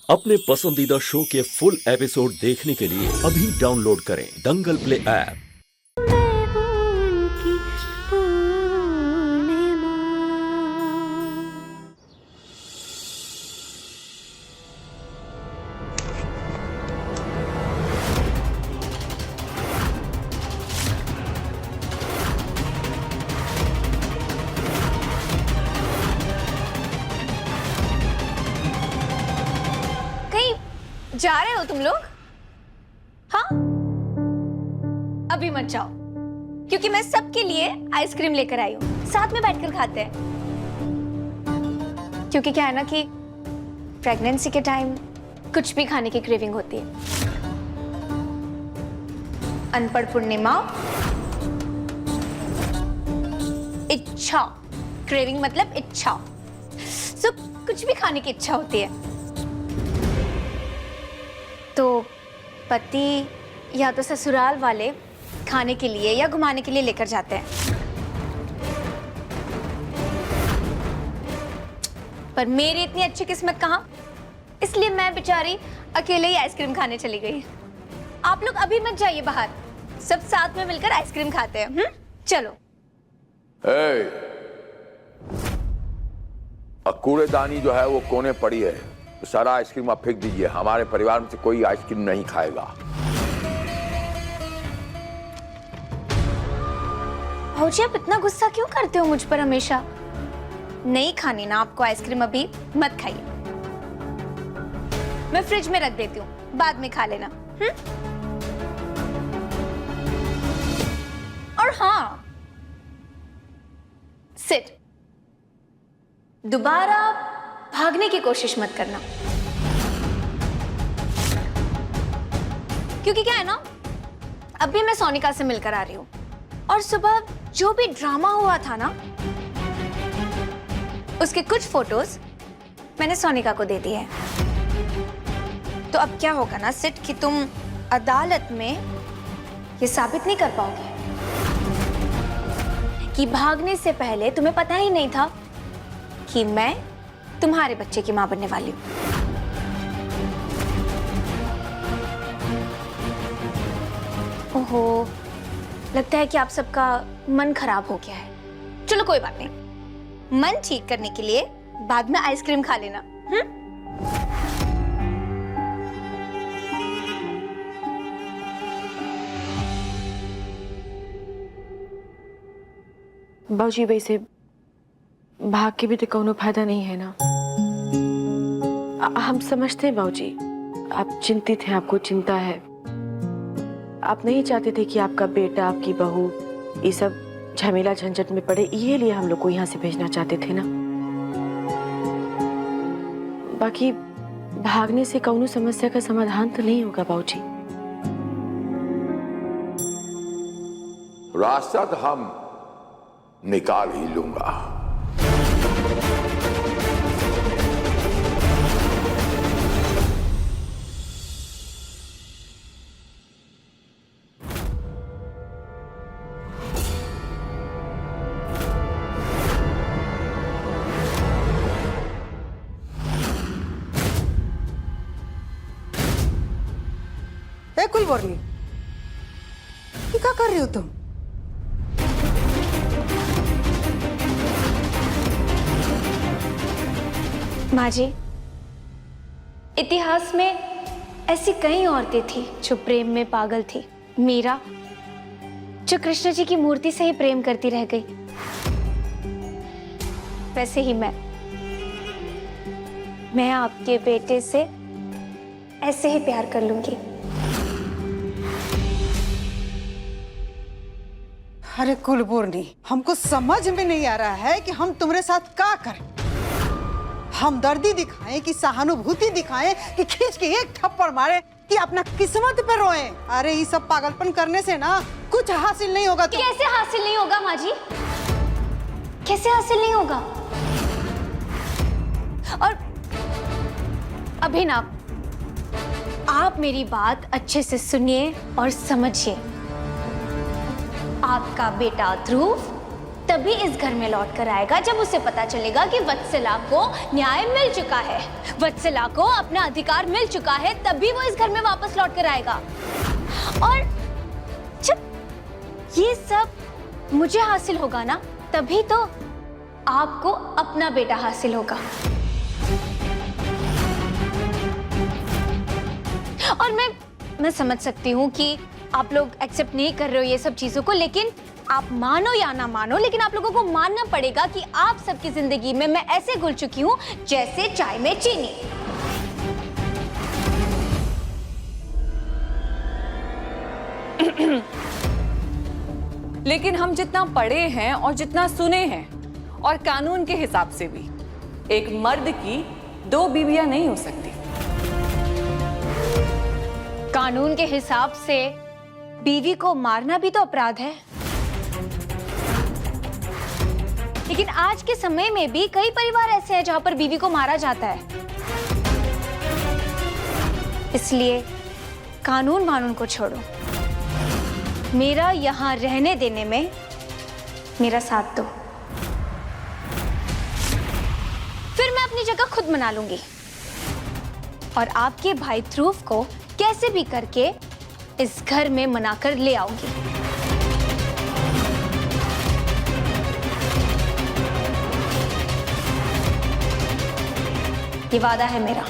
अपने पसंदीदा शो के फुल एपिसोड देखने के लिए अभी डाउनलोड करें दंगल प्ले ऐप। जा रहे हो तुम लोग? हाँ, अभी मत जाओ, क्योंकि मैं सबके लिए आइसक्रीम लेकर आई हूँ। साथ में बैठकर खाते हैं, क्योंकि क्या है ना कि प्रेगनेंसी के टाइम कुछ भी खाने की क्रेविंग होती है। अनपढ़ पूर्णिमा, इच्छा, क्रेविंग मतलब इच्छा। सो कुछ भी खाने की इच्छा होती है, तो पति या तो ससुराल वाले खाने के लिए या घुमाने के लिए लेकर जाते हैं, पर मेरी इतनी अच्छी किस्मत कहाँ, इसलिए मैं बेचारी अकेले ही आइसक्रीम खाने चली गई। आप लोग अभी मत जाइए बाहर, सब साथ में मिलकर आइसक्रीम खाते हैं। चलो। कूड़ेदानी जो है वो कोने पड़ी है, सारा आइसक्रीम आप फेंक दीजिए। हमारे परिवार में से कोई आइसक्रीम नहीं खाएगा। भाऊजी, आप इतना गुस्सा क्यों करते हो मुझ पर हमेशा? नहीं खानी ना आपको आइसक्रीम, अभी मत खाइए। मैं फ्रिज में रख देती हूँ, बाद में खा लेना। और हाँ, सिट, दोबारा भागने की कोशिश मत करना, क्योंकि क्या है ना, अभी मैं सोनिका से मिलकर आ रही हूँ और सुबह जो भी ड्रामा हुआ था ना, उसके कुछ फोटोज मैंने सोनिका को दे दिए हैं। तो अब क्या होगा ना सिट, कि तुम अदालत में ये साबित नहीं कर पाओगे कि भागने से पहले तुम्हें पता ही नहीं था कि मैं तुम्हारे बच्चे की मां बनने वाली हूं। ओहो, लगता है कि आप सबका मन खराब हो गया है। चलो कोई बात नहीं, मन ठीक करने के लिए बाद में आइसक्रीम खा लेना। बाबूजी, वैसे भाग के भी तो कोनो फायदा नहीं है ना। हम समझते हैं बाबूजी, आप चिंतित हैं, आपको चिंता है। आप नहीं चाहते थे कि आपका बेटा, आपकी बहू ये सब झमेला झंझट में पड़े, ये लिए हम लोग को यहाँ से भेजना चाहते थे ना। बाकी भागने से कोनो समस्या का समाधान तो नहीं होगा बाबूजी। रास्ता तो हम निकाल ही लूंगा। कुलवर्णी, ये क्या कर रही हो तुम? माँ जी, इतिहास में ऐसी कई औरतें थी जो प्रेम में पागल थी। मीरा, जो कृष्ण जी की मूर्ति से ही प्रेम करती रह गई, वैसे ही मैं आपके बेटे से ऐसे ही प्यार कर लूंगी। अरे कुलवर्णी, हमको समझ में नहीं आ रहा है कि हम तुम्हारे साथ क्या करें। हमदर्दी दिखाएं कि सहानुभूति दिखाएं कि खींच के एक थप्पड़ मारे कि अपना किस्मत पे रोएं। अरे ये सब पागलपन करने से ना कुछ हासिल नहीं होगा। तो कैसे हासिल नहीं होगा माँ जी? कैसे हासिल नहीं होगा? और अभिनव, आप मेरी बात अच्छे से सुनिए और समझिए। आपका बेटा ध्रुव तभी इस घर में लौट कर आएगा जब उसे पता चलेगा कि वत्सला को न्याय मिल चुका है, वत्सला को अपना अधिकार मिल चुका है, तभी वो इस घर में वापस लौट कर आएगा। और जब ये सब मुझे हासिल होगा ना, तभी तो आपको अपना बेटा हासिल होगा। और मैं समझ सकती हूँ कि आप लोग एक्सेप्ट नहीं कर रहे हो ये सब चीजों को, लेकिन आप मानो या ना मानो, लेकिन आप लोगों को मानना पड़ेगा कि आप सबकी जिंदगी में मैं ऐसे घुल चुकी हूँ जैसे चाय में चीनी। लेकिन हम जितना पढ़े हैं और जितना सुने हैं, और कानून के हिसाब से भी एक मर्द की 2 बीवियां नहीं हो सकती। कानून के हिसाब से बीवी को मारना भी तो अपराध है, लेकिन आज के समय में भी कई परिवार ऐसे हैं जहां पर बीवी को मारा जाता है। इसलिए कानून को छोड़ो, मेरा यहां रहने देने में मेरा साथ दो, फिर मैं अपनी जगह खुद मना लूंगी और आपके भाई ध्रुव को कैसे भी करके इस घर में मनाकर ले आऊंगी। ये वादा है मेरा।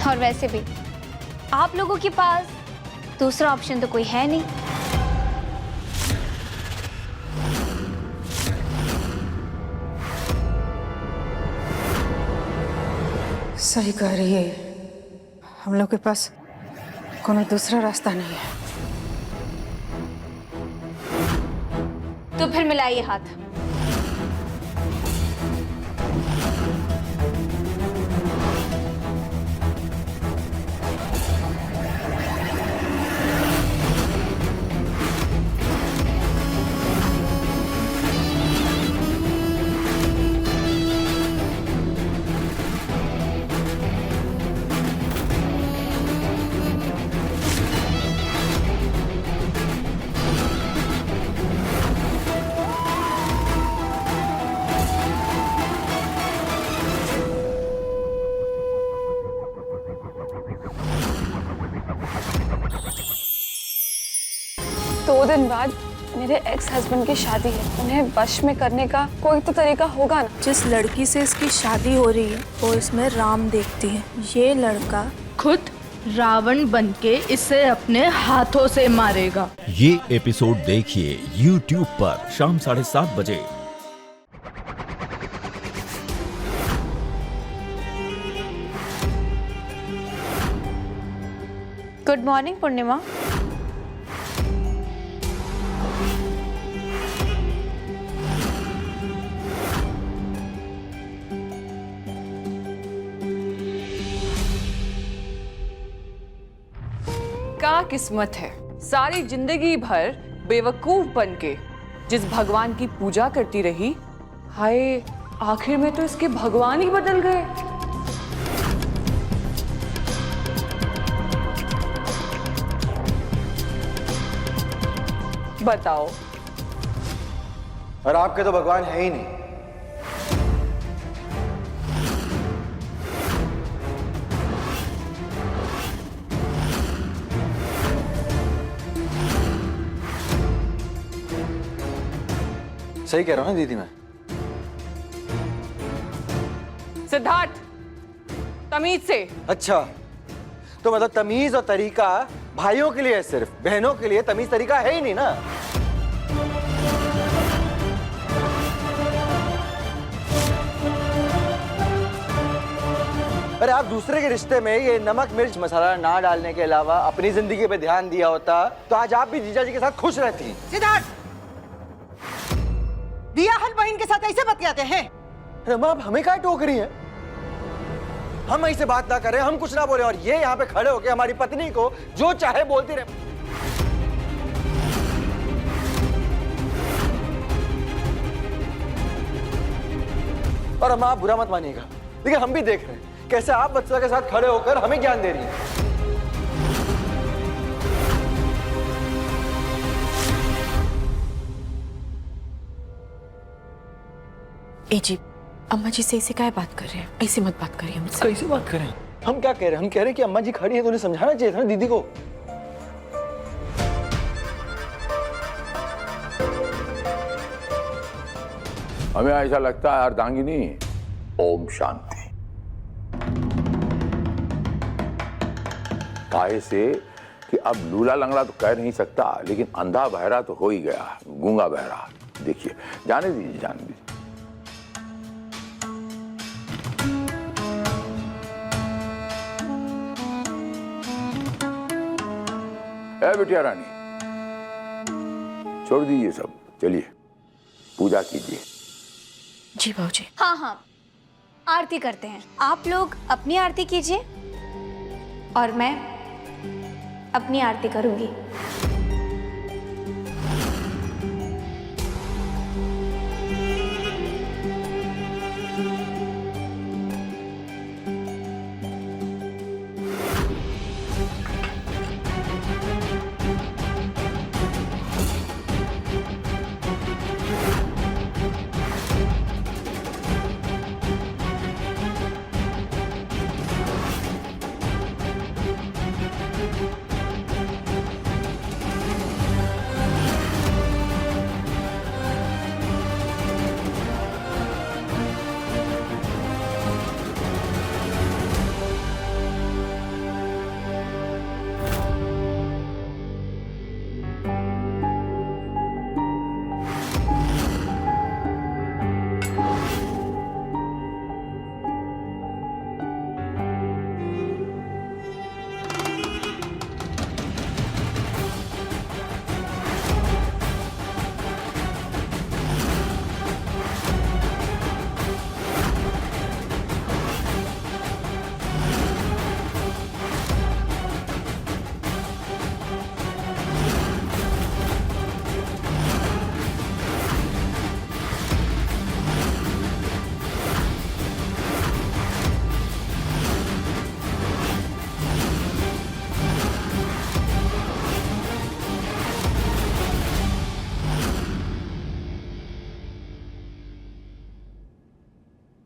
और वैसे भी आप लोगों के पास दूसरा ऑप्शन तो कोई है नहीं। सही कह रही है, हम लोग के पास कोई दूसरा रास्ता नहीं है। तो फिर मिलाइए हाथ। दो दिन बाद मेरे एक्स हस्बैंड की शादी है, उन्हें वश में करने का कोई तो तरीका होगा ना। जिस लड़की से इसकी शादी हो रही है वो इसमें राम देखती है। ये लड़का खुद रावण बनके इसे अपने हाथों से मारेगा। ये एपिसोड देखिए YouTube पर शाम 7:30 बजे। गुड मॉर्निंग पूर्णिमा। क्या किस्मत है, सारी जिंदगी भर बेवकूफ बनके जिस भगवान की पूजा करती रही, हाय आखिर में तो इसके भगवान ही बदल गए। बताओ। और आपके तो भगवान है ही नहीं। सही कह रहा हूँ ना दीदी मैं? सिद्धार्थ, तमीज से। अच्छा, तो मतलब तमीज और तरीका भाइयों के लिए है, सिर्फ बहनों के लिए तमीज तरीका है ही नहीं ना। अरे आप दूसरे के रिश्ते में ये नमक मिर्च मसाला ना डालने के अलावा अपनी जिंदगी पे ध्यान दिया होता तो आज आप भी जीजा जी के साथ खुश रहती। सिद्धार्थ, बियाहन बहन के साथ ऐसे बतियाते हैं? अरे माँ, आप हमें क्या टोक रही हैं? हम ऐसे बात ना करें, हम कुछ ना बोले और ये यहाँ पे खड़े होके हमारी पत्नी को जो चाहे बोलती रहे। और अम्मा, आप बुरा मत मानिएगा, लेकिन हम भी देख रहे हैं कैसे आप बच्चा के साथ खड़े होकर हमें ज्ञान दे रही हैं। ए जी, अम्मा जी से ऐसे क्या बात कर रहे हैं? ऐसे मत बात करिए मुझसे। कैसे बात करें? हम क्या कह रहे हैं? हम कह रहे हैं कि अम्मा जी खड़ी है तो उन्हें समझाना चाहिए था ना दीदी को। हमें ऐसा लगता है अर्धांगिनी, ओम शांति। काहे से कि अब लूला लंगड़ा तो कह नहीं सकता, लेकिन अंधा बहरा तो हो ही गया, गूंगा बहरा। देखिए, जाने दीजिए, जाने दीजिए। ए बिटिया रानी, छोड़ दीजिए सब, चलिए पूजा कीजिए। जी बाबूजी। हाँ हाँ, आरती करते हैं। आप लोग अपनी आरती कीजिए और मैं अपनी आरती करूंगी।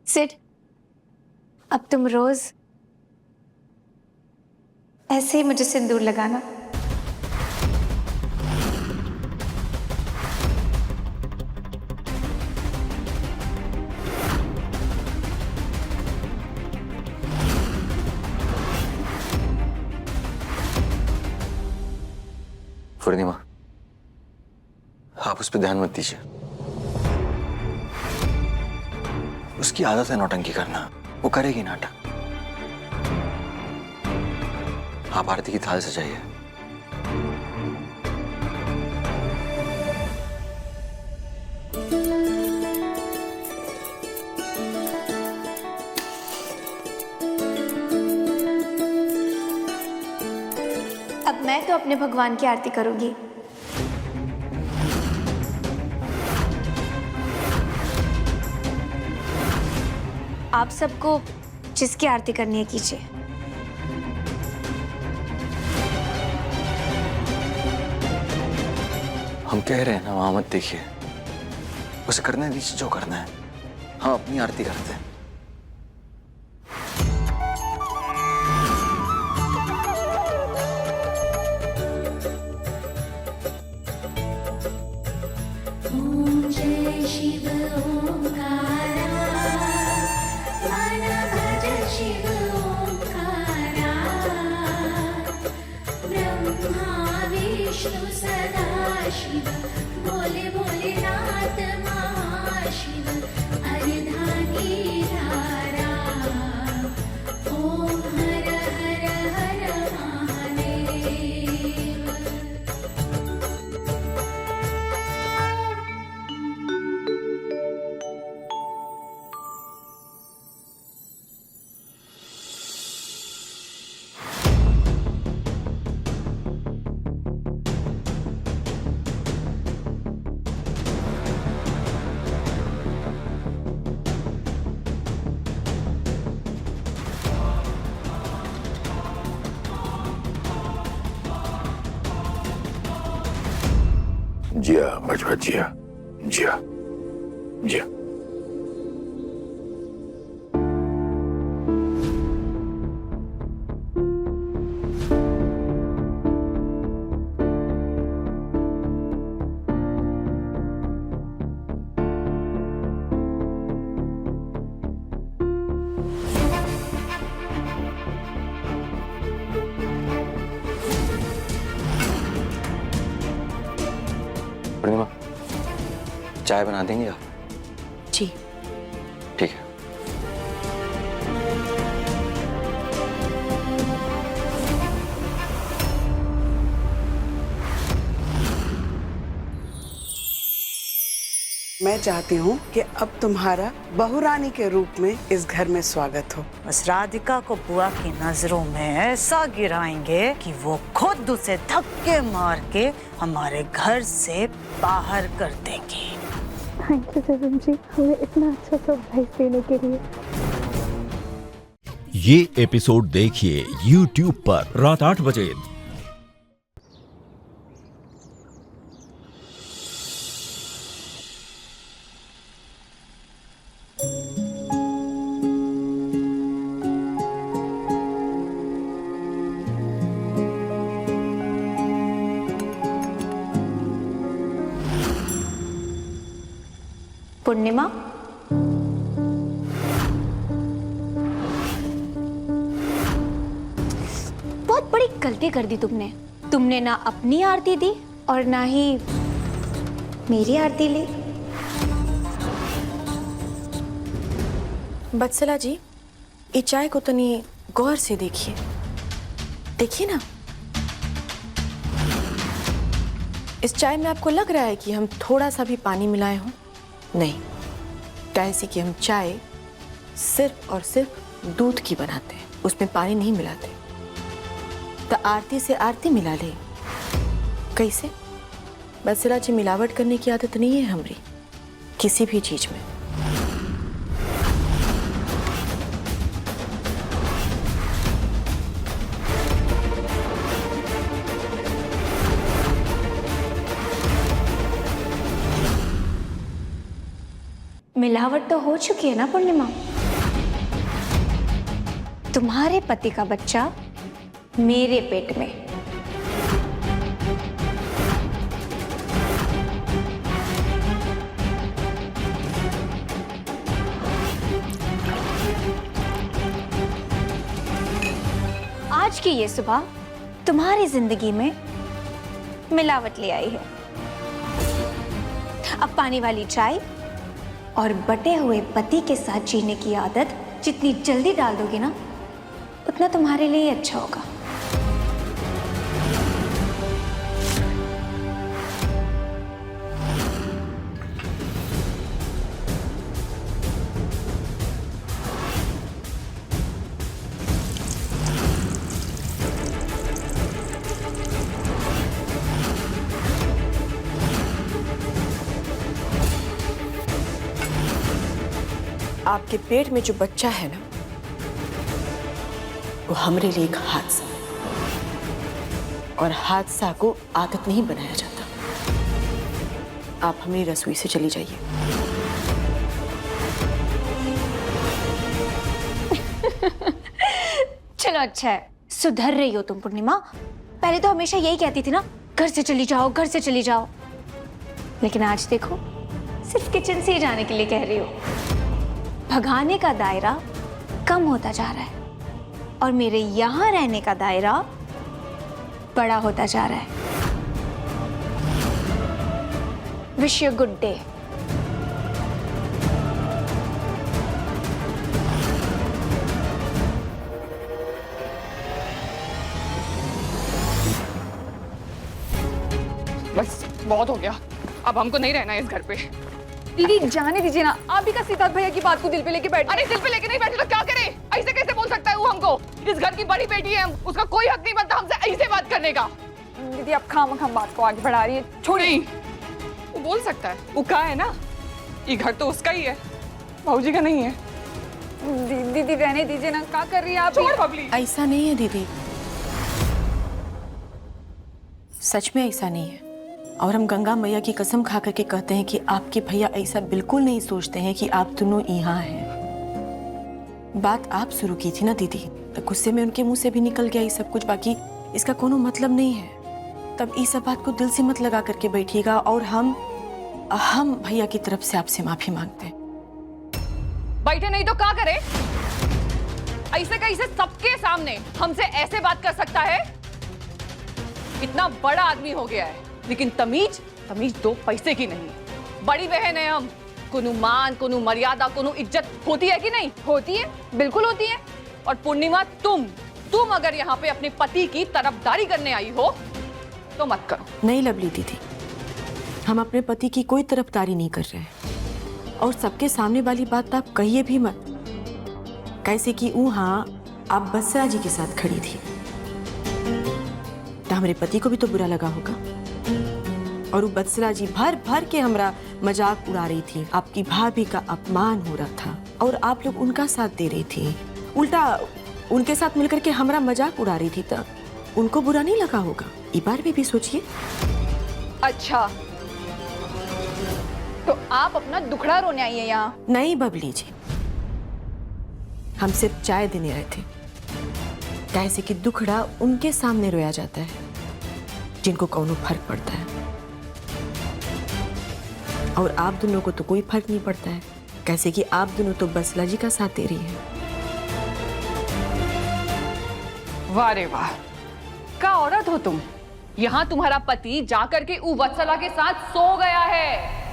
सिड, अब तुम रोज ऐसे ही मुझे सिंदूर लगाना। पूर्णिमा, आप उस पर ध्यान मत दीजिए। उसकी आदत है नौटंकी करना, वो करेगी नाटक। आप आरती की थाल सजाइए। अब मैं तो अपने भगवान की आरती करूंगी। आप सबको जिसकी आरती करनी है कीजिए। हम कह रहे हैं ना, वहां मत देखिए, उसे करने दीजिए जो करना है। हम अपनी आरती करते हैं। भोले भोलेनाथ महाशिव अर्धांगी धारा, ओम हर हर हर महादेव। जिया बचवा जिया जिया जिया। पूर्णिमा, चाय बना देंगे आप? जी। ठीक है। मैं चाहती हूँ कि अब तुम्हारा बहुरानी के रूप में इस घर में स्वागत हो। बस राधिका को बुआ की नजरों में ऐसा गिराएंगे कि वो खुद उसे धक्के मार के हमारे घर से बाहर कर देंगी। थैंक यू सेवन जी, हमें इतना अच्छा सरप्राइज देने के लिए। ये एपिसोड देखिए YouTube पर रात 8 बजे। पूर्णिमा, बहुत बड़ी गलती कर दी तुमने। तुमने ना अपनी आरती दी और ना ही मेरी आरती ली। बत्सला जी, ये चाय को तनी गौर से देखिए। देखिए ना, इस चाय में आपको लग रहा है कि हम थोड़ा सा भी पानी मिलाए हों? नहीं, कैसे कि हम चाय सिर्फ और सिर्फ दूध की बनाते हैं, उसमें पानी नहीं मिलाते। तो आरती से आरती मिला ले। कैसे? बत्सला जी, मिलावट करने की आदत नहीं है हमारी किसी भी चीज में। मिलावट तो हो चुकी है ना पूर्णिमा। तुम्हारे पति का बच्चा मेरे पेट में। आज की ये सुबह तुम्हारी जिंदगी में मिलावट ले आई है। अब पानी वाली चाय और बटे हुए पति के साथ जीने की आदत जितनी जल्दी डाल दोगे ना, उतना तुम्हारे लिए अच्छा होगा। आपके पेट में जो बच्चा है ना, वो हमारे लिए एक हादसा है, और हादसा को आदत नहीं बनाया जाता। आप हमारी रसोई से चली जाइए। चलो अच्छा है, सुधर रही हो तुम पूर्णिमा। पहले तो हमेशा यही कहती थी ना, घर से चली जाओ, घर से चली जाओ। लेकिन आज देखो, सिर्फ किचन से ही जाने के लिए कह रही हो। भगाने का दायरा कम होता जा रहा है और मेरे यहां रहने का दायरा बड़ा होता जा रहा है। Wish you good day. बस बहुत हो गया, अब हमको नहीं रहना है इस घर पे। दीदी जाने दीजिए ना, आप भी का सिद्धार्थ भैया की बात को दिल पे लेके बैठ। अरे दिल पे लेके नहीं बैठे तो क्या करे? ऐसे कैसे बोल सकता है वो हमको? इस घर की बड़ी बेटी है, उसका कोई हक नहीं बनता हमसे ऐसे बात करने का। दीदी आप खाम बात को आगे बढ़ा रही है, छोड़िए। वो बोल सकता है, वो कहा है ना, ये घर तो उसका ही है, भाऊजी का नहीं है। दीदी रहने दीजिए ना, क्या कर रही है आप? छोड़ बबली। ऐसा नहीं है दीदी, सच में ऐसा नहीं है। और हम गंगा मैया की कसम खा करके कहते हैं कि आपके भैया ऐसा बिल्कुल नहीं सोचते हैं कि आप दोनों यहाँ हैं। बात आप शुरू की थी ना दीदी, तो गुस्से में उनके मुंह से भी निकल गया ये सब कुछ, बाकी इसका कोनो मतलब नहीं है। तब इस सब बात को दिल से मत लगा करके बैठिएगा, और हम भैया की तरफ से आपसे माफी मांगते हैं। बैठे नहीं तो क्या करे? ऐसे कैसे सबके सामने हमसे ऐसे बात कर सकता है? इतना बड़ा आदमी हो गया है, लेकिन तमीज 2 पैसे की नहीं। बड़ी बहन है हम, कोनो मान, कोनो मर्यादा, कोनो इज्जत होती है कि नहीं? होती है, बिल्कुल होती है। और पूर्णिमा, तुम अगर यहाँ पे अपने पति की तरफदारी करने आई हो तो मत करो। नहीं लवली दीदी, हम अपने पति की कोई तरफदारी नहीं कर रहे हैं, और सबके सामने वाली बात आप कहिए भी मत। कैसे कि वहाँ आप बत्सरा जी के साथ खड़ी थी, तो हमारे पति को भी तो बुरा लगा होगा। और वो बत्सरा जी भर के हमरा मजाक उड़ा रही थी, आपकी भाभी का अपमान हो रहा था, और आप लोग उनका साथ दे रही थी। उल्टा उनके साथ मिलकर के हमरा मजाक उड़ा रही थी, तो उनको बुरा नहीं लगा होगा। इस बार भी सोचिए। अच्छा, तो आप अपना दुखड़ा रोने आई है यहाँ? नहीं बबली जी, हम सिर्फ चाय देने आए थे। कैसे कि दुखड़ा उनके सामने रोया जाता है जिनको कौनो फर्क पड़ता है, और आप दोनों को तो कोई फर्क नहीं पड़ता है। कैसे कि आप दोनों तो बसला जी का साथ दे रही है। वाह रे वाह, क्या औरत हो तुम। यहाँ तुम्हारा पति जाकर के वत्सला के साथ सो गया है,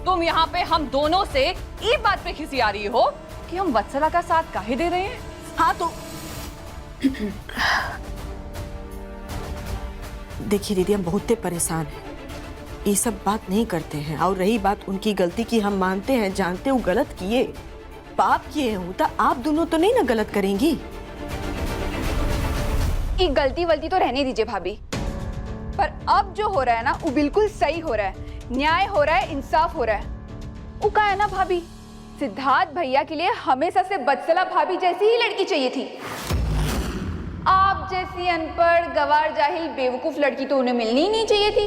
तुम यहाँ पे हम दोनों से ये बात पे खिसी आ रही हो कि हम वत्सला का साथ काहे दे रहे हैं? हाँ तो देखिए दीदी, हम बहुत परेशान हैं, ये सब बात नहीं करते हैं। और रही बात उनकी गलती की, हम मानते हैं, जानते वो गलत किए, पाप किए हूं, तो आप दोनों तो नहीं ना गलत करेंगी। ये गलती वलती तो रहने दीजिए भाभी, पर अब जो हो रहा है ना वो बिल्कुल सही हो रहा है, न्याय हो रहा है, इंसाफ हो रहा है। वो कहा है ना भाभी, सिद्धार्थ भैया के लिए हमेशा से बत्सला भाभी जैसी ही लड़की चाहिए थी। आप जैसी अनपढ़, गवार, जाहिल, बेवकूफ लड़की तो उन्हें मिलनी ही नहीं चाहिए थी।